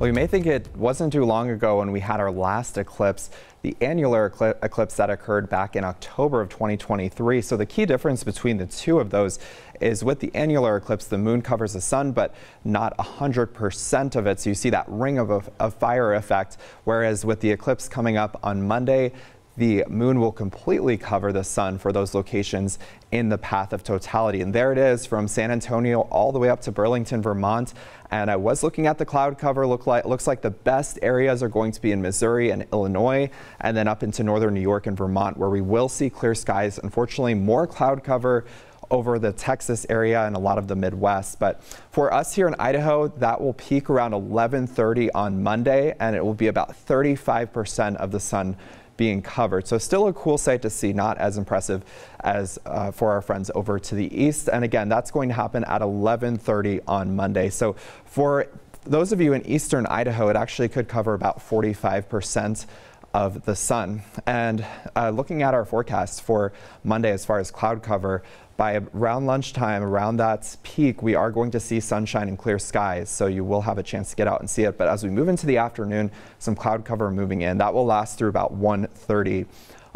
Well, you may think it wasn't too long ago when we had our last eclipse, the annular eclipse that occurred back in October of 2023. So the key difference between the two of those is with the annular eclipse, the moon covers the sun, but not 100% of it. So you see that ring of fire effect, whereas with the eclipse coming up on Monday, the moon will completely cover the sun for those locations in the path of totality. And there it is from San Antonio all the way up to Burlington, Vermont. And I was looking at the cloud cover. Looks like the best areas are going to be in Missouri and Illinois, and then up into northern New York and Vermont, where we will see clear skies. Unfortunately, more cloud cover over the Texas area and a lot of the Midwest. But for us here in Idaho, that will peak around 11:30 on Monday, and it will be about 35% of the sun being covered. So still a cool sight to see, not as impressive as for our friends over to the east. And again, that's going to happen at 11:30 on Monday. So for those of you in eastern Idaho, it actually could cover about 45% of the sun. And looking at our forecast for Monday as far as cloud cover, by around lunchtime, around that peak, we are going to see sunshine and clear skies, so you will have a chance to get out and see it. But as we move into the afternoon, some cloud cover moving in. That will last through about 1:30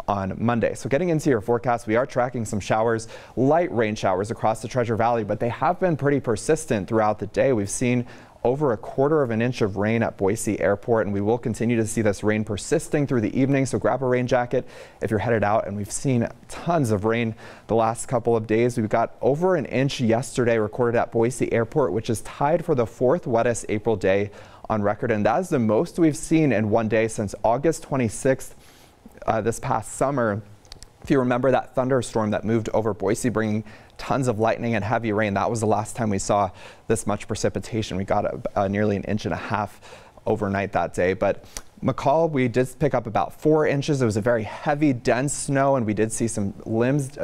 on Monday. So getting into your forecast, we are tracking some showers, light rain showers across the Treasure Valley, but they have been pretty persistent throughout the day. We've seen over a quarter of an inch of rain at Boise Airport, and we will continue to see this rain persisting through the evening. So grab a rain jacket if you're headed out. And we've seen tons of rain the last couple of days. We've got over an inch yesterday recorded at Boise Airport, which is tied for the fourth wettest April day on record. And that is the most we've seen in one day since August 26th this past summer. If you remember that thunderstorm that moved over Boise, bringing tons of lightning and heavy rain, that was the last time we saw this much precipitation. We got nearly an inch and a half overnight that day. But McCall, we did pick up about 4 inches. It was a very heavy, dense snow, and we did see some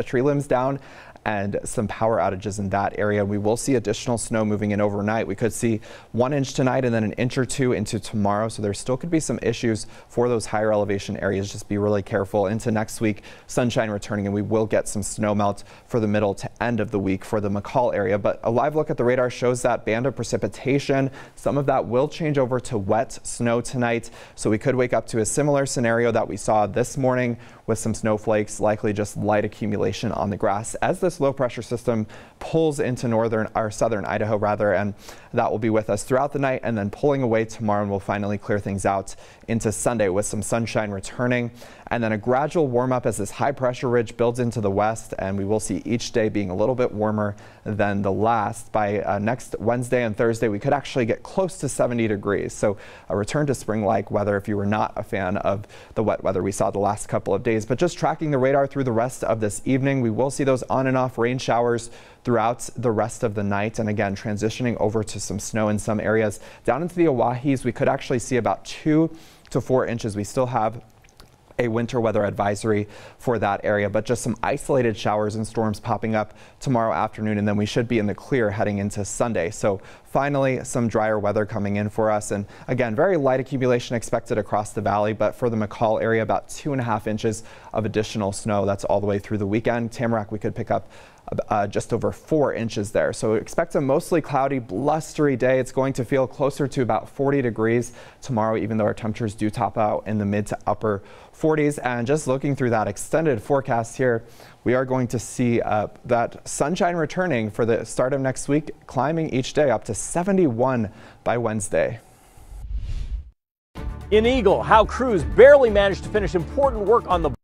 tree limbs down and some power outages in that area. We will see additional snow moving in overnight. We could see 1 inch tonight and then an inch or two into tomorrow. So there still could be some issues for those higher elevation areas. Just be really careful into next week. Sunshine returning, and we will get some snow melt for the middle to end of the week for the McCall area. But a live look at the radar shows that band of precipitation. Some of that will change over to wet snow tonight. So we could wake up to a similar scenario that we saw this morning with some snowflakes, likely just light accumulation on the grass as this low pressure system pulls into southern Idaho rather, and that will be with us throughout the night and then pulling away tomorrow, and we'll finally clear things out into Sunday with some sunshine returning, and then a gradual warm up as this high pressure ridge builds into the west, and we will see each day being a little bit warmer than the last. By next Wednesday and Thursday, we could actually get close to 70 degrees. So a return to spring-like weather if you were not a fan of the wet weather we saw the last couple of days. But just tracking the radar through the rest of this evening, we will see those on and off rain showers throughout the rest of the night. And again, transitioning over to some snow in some areas. Down into the Owahis, we could actually see about 2 to 4 inches. We still have a winter weather advisory for that area, but just some isolated showers and storms popping up tomorrow afternoon, and then we should be in the clear heading into Sunday. So finally, some drier weather coming in for us, and again, very light accumulation expected across the valley, but for the McCall area, about 2.5 inches of additional snow. That's all the way through the weekend. Tamarack, we could pick up just over 4 inches there. So expect a mostly cloudy, blustery day. It's going to feel closer to about 40 degrees tomorrow, even though our temperatures do top out in the mid to upper 40s. And just looking through that extended forecast here, we are going to see that sunshine returning for the start of next week, climbing each day up to 71 by Wednesday. In Eagle, how crews barely managed to finish important work on the